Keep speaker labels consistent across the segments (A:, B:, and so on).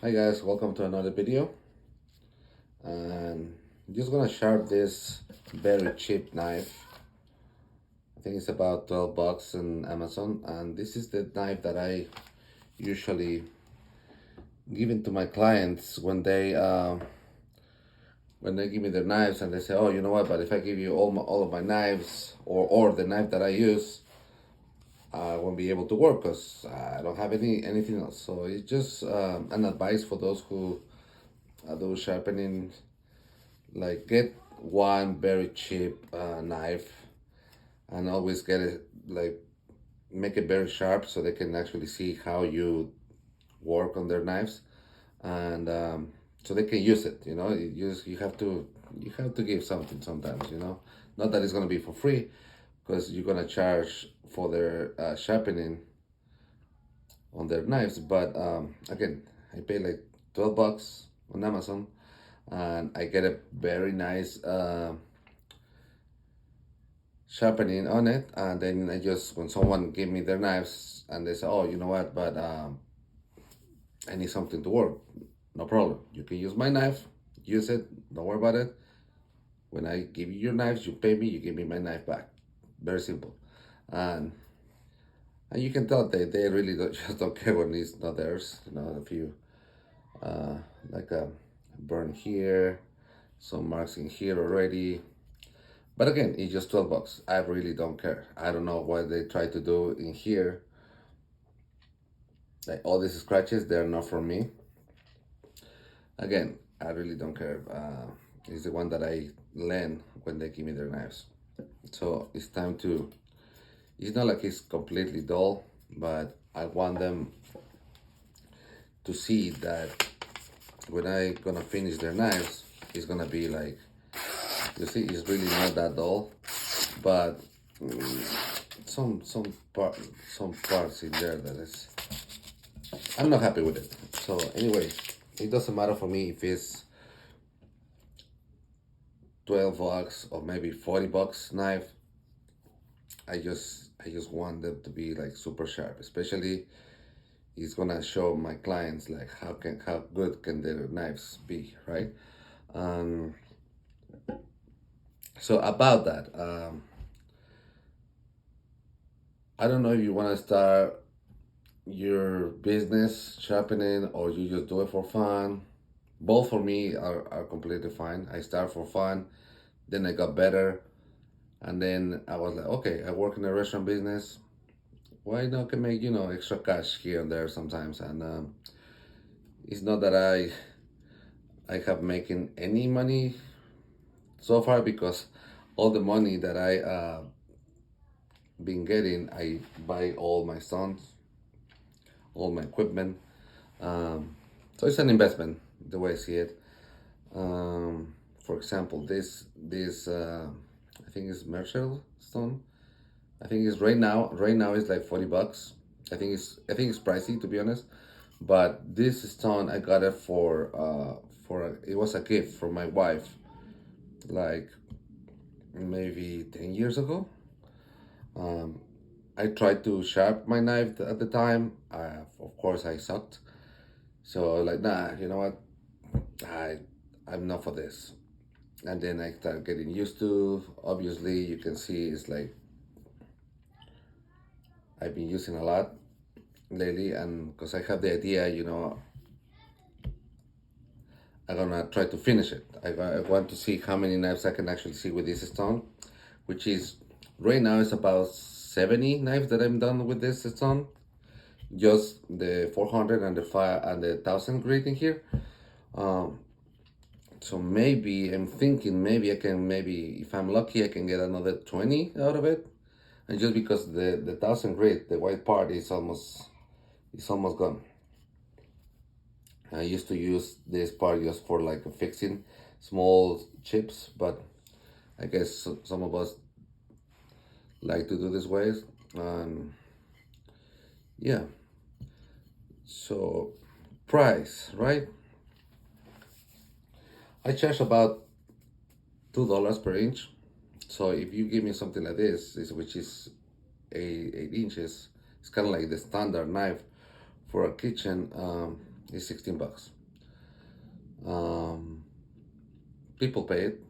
A: Hi guys, welcome to another video. And I'm just gonna sharp this very cheap knife. I think it's about 12 bucks on Amazon, and this is the knife that I usually give it to my clients when they give me their knives and they say, "Oh, you know what? But if I give you all of my knives or the knife that I use, I won't be able to work because I don't have anything else." So it's just an advice for those who do sharpening. Like, get one very cheap knife and always get it, like, make it very sharp so they can actually see how you work on their knives, and so they can use it. You have to give something sometimes. Not that it's going to be for free, because you're going to charge for their sharpening on their knives. But again, I pay like 12 bucks on Amazon, and I get a very nice sharpening on it. And then when someone give me their knives and they say, "Oh, you know what, but I need something to work," no problem, you can use my knife, use it, don't worry about it. When I give you your knives, you pay me, you give me my knife back. Very simple. And and you can tell they really just don't care when it's not theirs. If you uh like a burn here, some marks in here already. But again, it's just 12 bucks. I really don't care. I don't know what they try to do in here. Like, all these scratches, they're not from me. Again, I really don't care. It's the one that I lend when they give me their knives. So it's time to, it's not like it's completely dull, but I want them to see that when I gonna finish their knives, it's gonna be like, you see, it's really not that dull, but some parts in there that is, I'm not happy with it. So anyway, it doesn't matter for me if it's 12 bucks or maybe 40 bucks knife. I just want them to be like super sharp, especially it's gonna show my clients like how good can their knives be, right? Um, so about that, I don't know if you want to start your business sharpening or you just do it for fun. Both for me are completely fine. I start for fun, then I got better, and then I was like, okay, I work in a restaurant business. Why not can make extra cash here and there sometimes? And it's not that I have making any money so far, because all the money that I been getting, I buy all my sons, all my equipment. So it's an investment, the way I see it. For example, this I think it's Marshall stone. I think it's right now it's like 40 bucks. I think it's pricey, to be honest. But this stone I got it it was a gift from my wife, like maybe 10 years ago. Um, I tried to sharp my knife at the time. Of course, I sucked. So like, nah, you know what? I I'm not for this. And then I start getting used to. Obviously, you can see it's like I've been using a lot lately, and because I have the idea, I'm gonna try to finish it. I want to see how many knives I can actually see with this stone, which is right now it's about 70 knives that I'm done with this stone. Just the 400 and the 5 and the 1,000 grit in here. Um, so maybe I'm thinking maybe I can, maybe if I'm lucky I can get another 20 out of it. And just because the 1,000 grit, the white part is almost gone. I used to use this part just for like fixing small chips, but I guess some of us like to do this ways. Yeah. So, price, right? I charge about $2 per inch. So if you give me something like this, which is 8 inches, it's kind of like the standard knife for a kitchen. It's $16. Um, People pay it.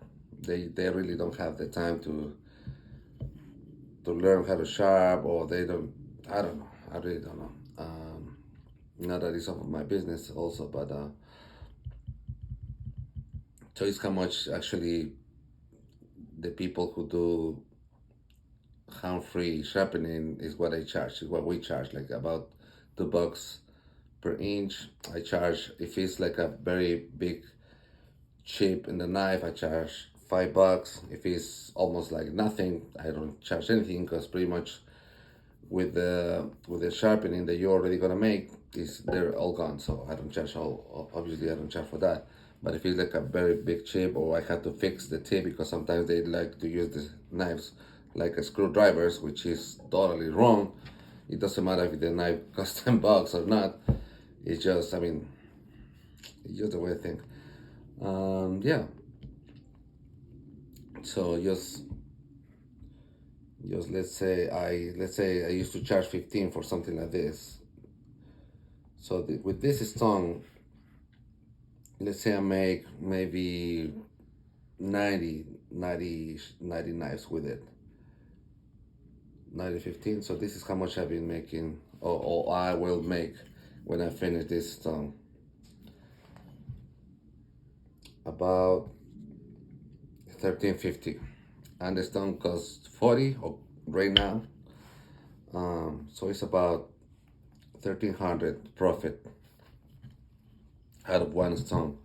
A: They really don't have the time to learn how to sharp, or they don't. I don't know. I really don't know. Not that it's of my business also, but so it's how much actually the people who do hand-free sharpening is what I charge. Is what we charge, like about $2 per inch. I charge if it's like a very big chip in the knife. I charge $5. If it's almost like nothing, I don't charge anything because pretty much with the sharpening that you're already gonna make is they're all gone. So I don't charge all. Obviously, I don't charge for that. But if it's like a very big chip, or I have to fix the tip because sometimes they like to use the knives like a screwdrivers, which is totally wrong. It doesn't matter if the knife costs $10 or not. It's just, I mean, it's just the way I think. Yeah. So just let's say I used to charge 15 for something like this. So with this stone, let's say I make maybe 90 knives with it. 90 15. So this is how much I've been making, or I will make when I finish this stone. About 1350. And the stone costs 40 right now. So it's about 1300 profit out of one stone.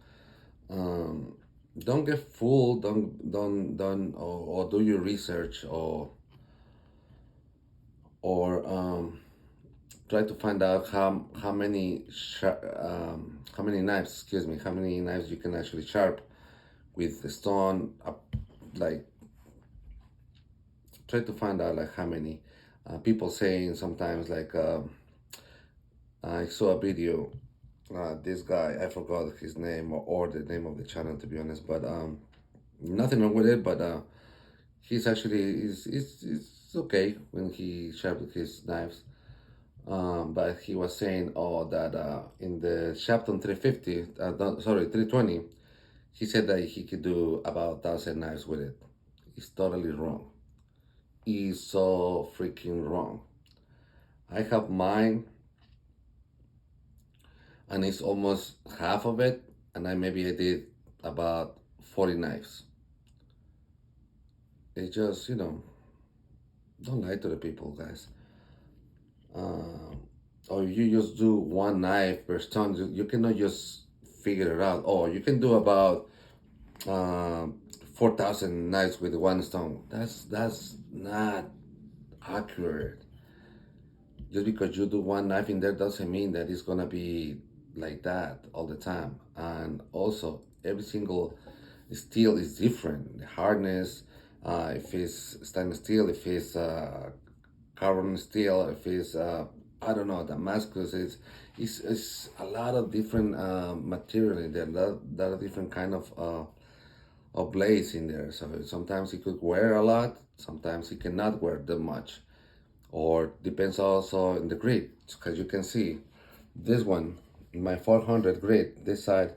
A: Um, don't get fooled. Don't or do your research, or try to find out how many knives. Excuse me, how many knives you can actually sharp with the stone. Like try to find out like how many. People saying sometimes like I saw a video. This guy, I forgot his name, or the name of the channel, to be honest. But nothing wrong with it. But he's actually is okay when he sharpened his knives. But he was saying, oh, that in the Shapton 350, sorry, 320, he said that he could do about 1,000 knives with it. It's totally wrong. He's so freaking wrong. I have mine, and it's almost half of it, and I did about 40 knives. It's just, don't lie to the people, guys. Or you just do one knife per stone. You cannot just figure it out. Oh, you can do about 4,000 knives with one stone. That's not accurate. Just because you do one knife in there doesn't mean that it's gonna be like that all the time. And also, every single steel is different. The hardness, if it's stainless steel, if it's carbon steel, if it's I don't know, Damascus, it's a lot of different material in there. That are different kind of blades in there. So sometimes it could wear a lot, sometimes it cannot wear that much, or depends also in the grit. Because you can see this one, my 400 grit, this side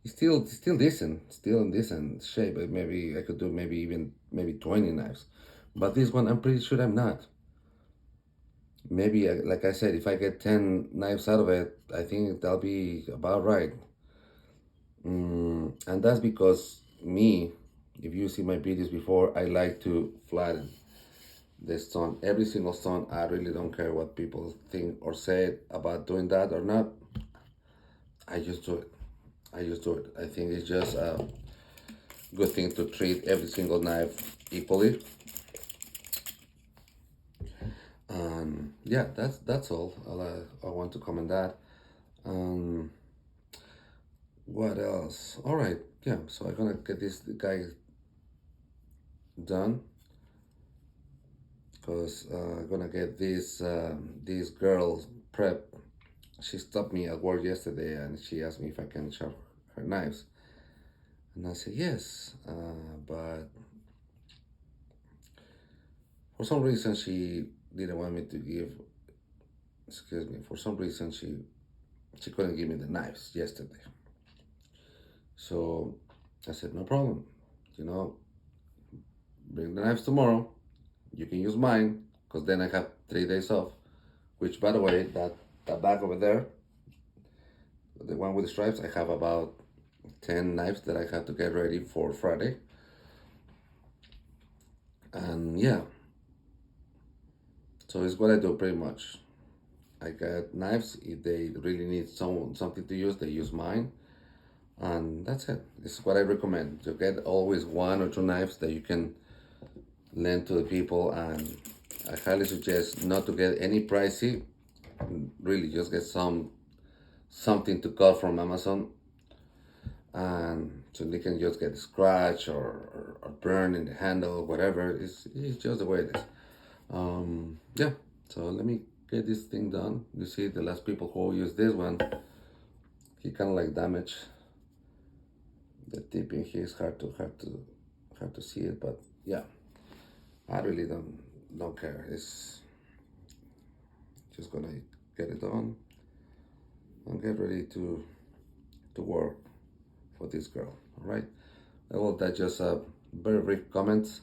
A: is still decent, still in decent shape. Maybe I could do maybe 20 knives, but this one I'm pretty sure I'm not. Maybe like I said, if I get 10 knives out of it, I think that'll be about right. And that's because me, if you see my videos before, I like to flatten the stone, every single stone. I really don't care what people think or say about doing that or not. I just do it. I just do it. I think it's just a good thing to treat every single knife equally. Yeah, that's all. I want to comment that. Um, what else? All right, yeah. So I'm gonna get this guy done, because I'm gonna get this girl prep. She stopped me at work yesterday and she asked me if I can sharp her knives, and I said yes, but for some reason she didn't want me to give. Excuse me. For some reason she she couldn't give me the knives yesterday. So I said, no problem. You know, bring the knives tomorrow. You can use mine because then I have 3 days off. Which, by the way, that bag over there, the one with the stripes, I have about 10 knives that I have to get ready for Friday. And yeah, so it's what I do pretty much. I get knives. If they really need something to use, they use mine. And that's it. This is what I recommend. You get always 1 or 2 knives that you can lend to the people. And I highly suggest not to get any pricey. Really, just get something to cut from Amazon, and so they can just get scratch or burn in the handle, whatever. It's just the way it is. Yeah, so let me get this thing done. You see, the last people who use this one, he kind of like damaged the tip in here. It's hard to see it, but yeah, I really don't care. It's just gonna get it done and get ready to work for this girl. All right. Well, that's just a very brief comments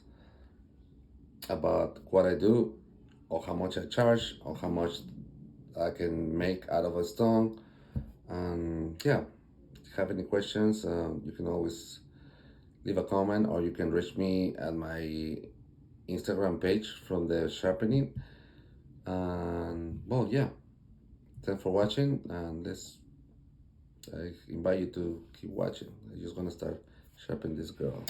A: about what I do, or how much I charge, or how much I can make out of a stone. And yeah, if you have any questions, you can always leave a comment, or you can reach me at my Instagram page from the sharpening. And well, yeah, thanks for watching, and I invite you to keep watching. I'm just gonna start sharpening this girl.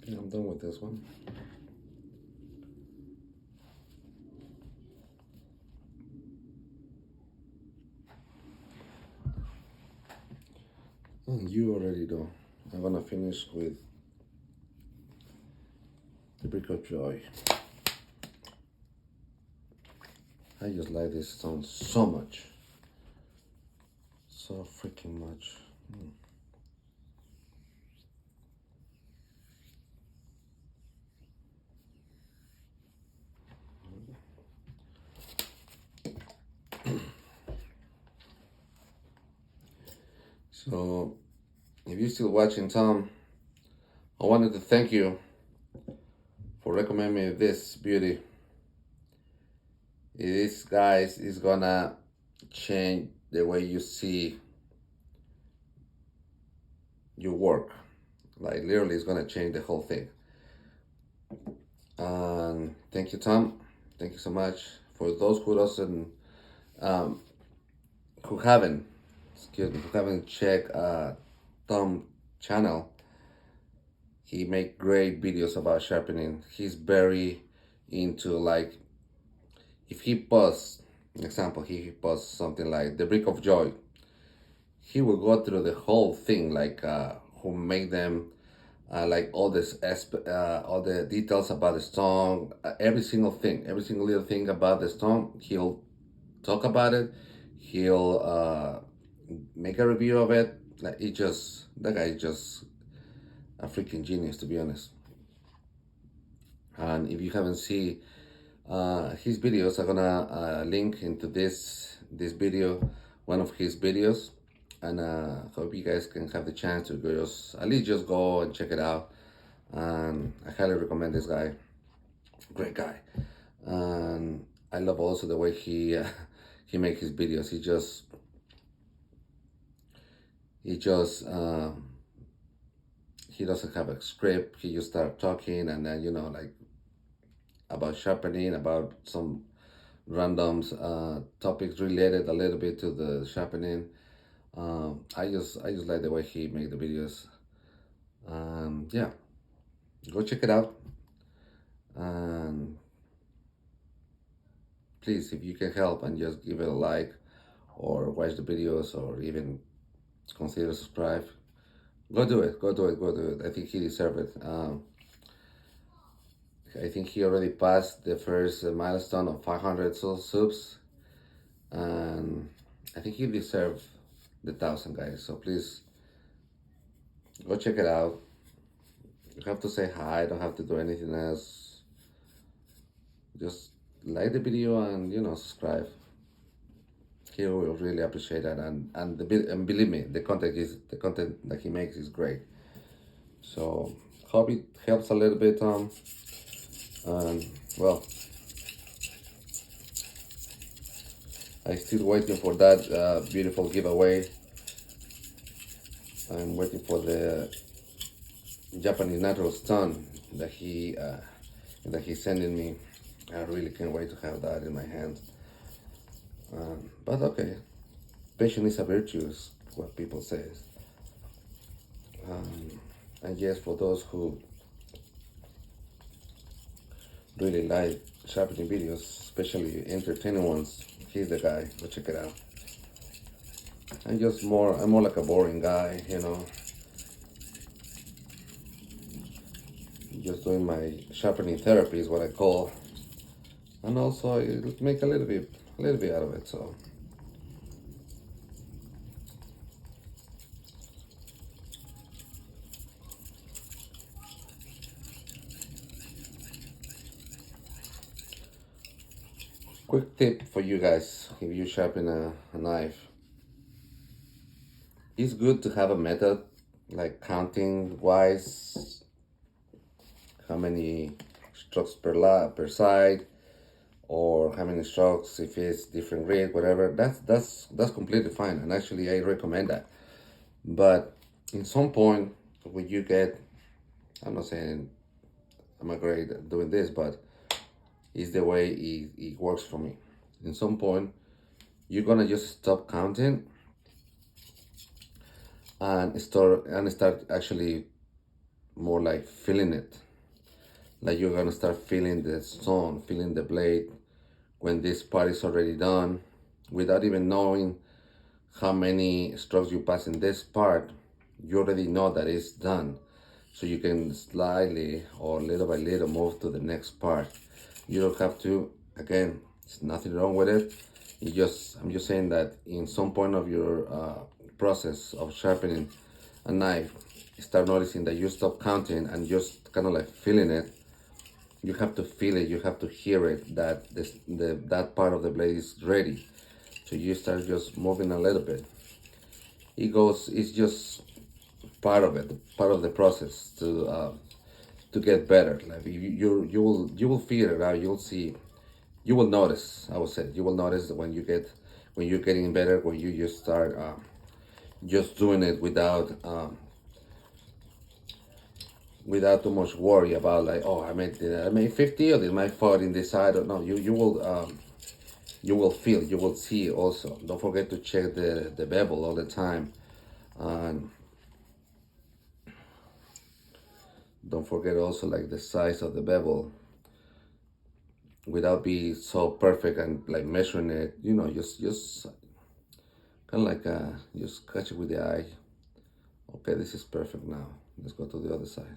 A: Yeah, I'm done with this one. And you already know. I'm gonna finish with the Brick of Joy. I just like this stone so much. So freaking much. So, if you're still watching, Tom, I wanted to thank you for recommending me this beauty. This, guys, is gonna change the way you see your work. Like, literally, it's gonna change the whole thing. And thank you, Tom. Thank you so much. For those who doesn't, um, who haven't, excuse me, who haven't checked Tom channel, he make great videos about sharpening. He's very into, like, if he posts, example, he posts something like the Brick of Joy, he will go through the whole thing, like who made them, like all the details about the stone, every single thing, every single little thing about the stone. He'll talk about it. He'll make a review of it. Like he just, that guy is just a freaking genius, to be honest. And if you haven't seen his videos, I'm gonna link into this video, one of his videos, and hope you guys can have the chance to go just at least just go and check it out. And I highly recommend this guy. Great guy. And I love also the way he makes his videos. He he doesn't have a script. He just start talking, and then like about sharpening, about some random topics related a little bit to the sharpening. I just like the way he make the videos. Yeah, go check it out. And please, if you can help and just give it a like, or watch the videos, or even consider subscribe, go do it. Go do it. Go do it. I think he deserves it. I think he already passed the first milestone of 500 subs, and I think he deserves the 1,000, guys. So please go check it out. You have to say hi. Don't have to do anything else. Just like the video and subscribe. He will really appreciate that, and believe me, the content that he makes is great. So hope it helps a little bit. And well, I still waiting for that beautiful giveaway. I'm waiting for the Japanese natural stone that he's sending me. I really can't wait to have that in my hands. But okay, patience is a virtue, is what people say. And yes, for those who really like sharpening videos, especially entertaining ones, he's the guy. Go check it out. I'm more like a boring guy, just doing my sharpening therapy is what I call, and also I make a little bit out of it. So quick tip for you guys: if you sharpen a knife, it's good to have a method, like counting wise, how many strokes per side, or how many strokes if it's different grit, whatever. That's completely fine, and actually I recommend that. But in some point, when you get, I'm not saying I'm a great at doing this, but it's the way it works for me. In some point, you're gonna just stop counting and start actually more like feeling it. Like you're gonna start feeling the stone, feeling the blade when this part is already done, without even knowing how many strokes you pass in this part. You already know that it's done, so you can slightly or little by little move to the next part. You don't have to. Again, there's nothing wrong with it. I'm just saying that in some point of your process of sharpening a knife, you start noticing that you stop counting and just kind of like feeling it. You have to feel it. You have to hear it that that part of the blade is ready. So you start just moving a little bit. It's just part of it, part of the process to get better. Like you will feel it out. You'll see, you will notice. I would say you will notice that when you're getting better, when you just start just doing it without too much worry about like, oh, I made 50 or did my fault in this side. Or no, you will feel, you will see also. Don't forget to check the bevel all the time, and don't forget also like the size of the bevel, without being so perfect and like measuring it. Just kind of like just catch it with the eye. Okay, this is perfect now. Let's go to the other side.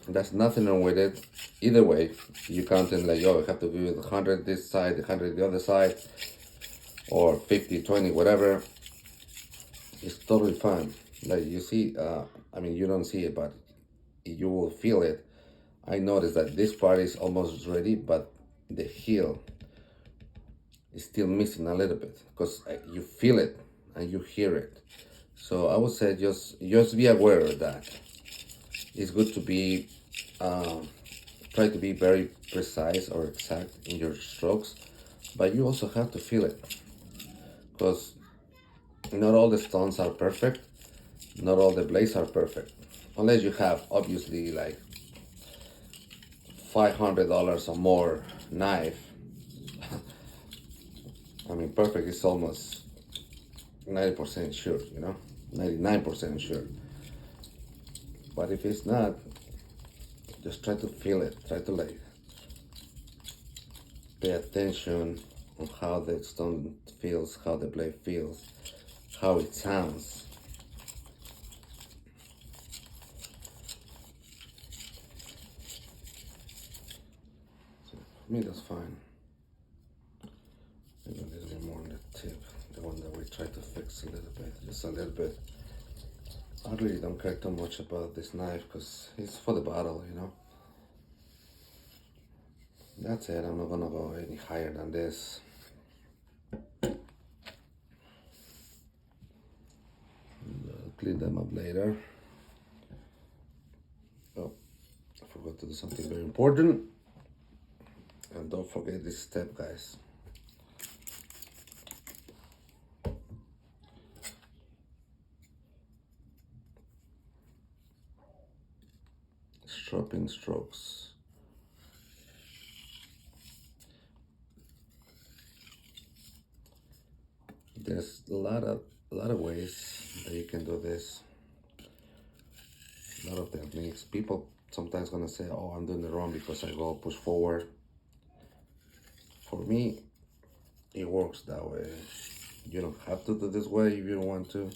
A: There's nothing wrong with it. Either way, you counting like, oh, I have to give it 100 this side, 100 the other side, or 50, 20, whatever. It's totally fine. Like you see, I mean, you don't see it, but you will feel it. I noticed that this part is almost ready, but the heel is still missing a little bit because you feel it and you hear it. So I would say just be aware of that. It's good to be try to be very precise or exact in your strokes, but you also have to feel it because not all the stones are perfect, not all the blades are perfect, unless you have obviously like $500 or more knife. I mean, perfect is almost 90% sure, 99% sure. But if it's not, just try to feel it. Try to like pay attention on how the stone feels, how the blade feels, how it sounds. So for me, that's fine. Maybe a little bit more on the tip, the one that we try to fix a little bit, just a little bit. I really don't care too much about this knife because it's for the bottle, That's it, I'm not gonna go any higher than this. I'll clean them up later. Oh, I forgot to do something very important. And don't forget this step, guys. Stropping strokes. There's a lot of ways that you can do this. A lot of techniques. People sometimes gonna say, "Oh, I'm doing it wrong because I go push forward." For me, it works that way. You don't have to do this way if you don't want to.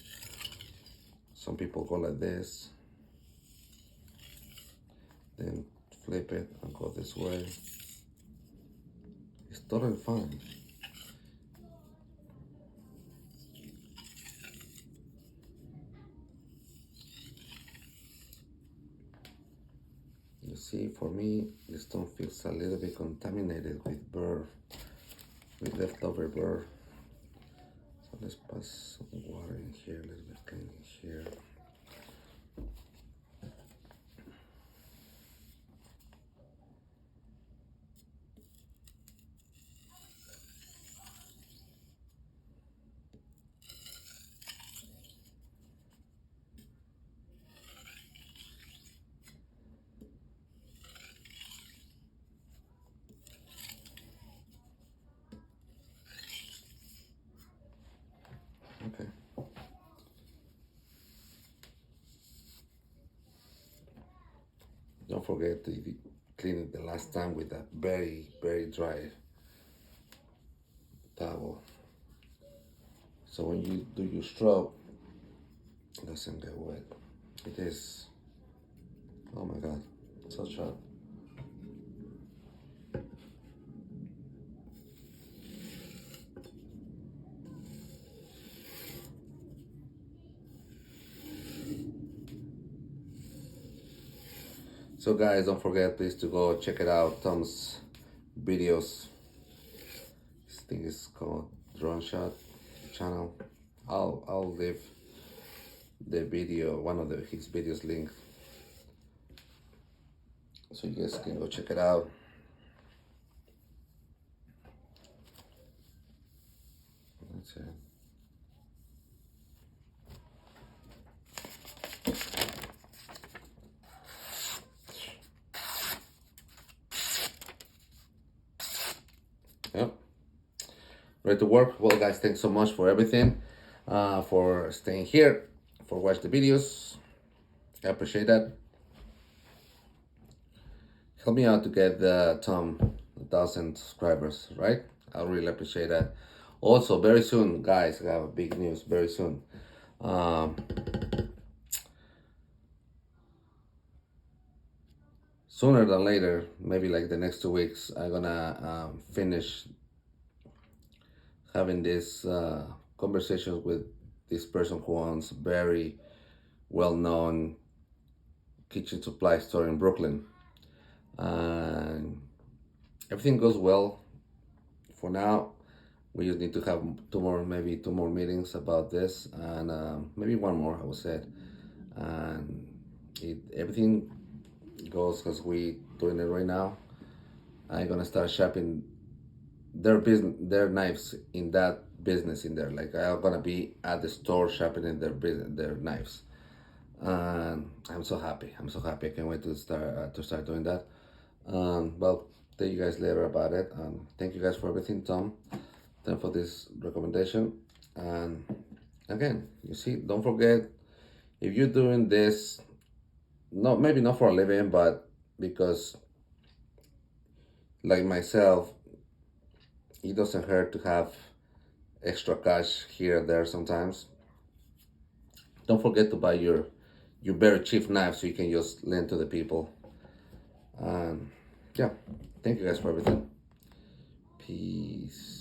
A: Some people go like this, then flip it and go this way. It's totally fine. You see, for me, the stone feels a little bit contaminated with burr, with leftover burr. So let's pass some water in here, a little bit clean in here. Okay. Don't forget to clean it the last time with a very, very dry towel. So when you do your stroke, it doesn't get wet. It is, oh my God, so sharp. So guys, don't forget please to go check it out. Tom's videos. This thing is called Drone Shot channel. I'll leave the video, one of his videos link, so you guys can go check it out. That's it. Yep. Ready to work. Well guys, thanks so much for everything, for staying here, for watching the videos. I appreciate that. Help me out to get Tom 1,000 subscribers, right? I really appreciate that. Also, very soon, guys, I have big news. Very soon. Um, Sooner than later, maybe like the next 2 weeks, I'm gonna finish having this conversations with this person who owns very well-known kitchen supply store in Brooklyn, and everything goes well for now. We just need to have maybe two more meetings about this, and maybe one more, I would say. And everything goes as we doing it right now. I'm gonna start shopping their knives in that business in there. Like I'm gonna be at the store shopping in their knives, and I'm so happy. I'm so happy. I can't wait to start doing that. Well, tell you guys later about it. Thank you guys for everything, Tom. Thank you for this recommendation. And again, you see, don't forget, if you're doing this, not maybe not for a living, but because like myself, it doesn't hurt to have extra cash here and there sometimes. Don't forget to buy your very cheap knife so you can just lend to the people. And yeah, thank you guys for everything. Peace.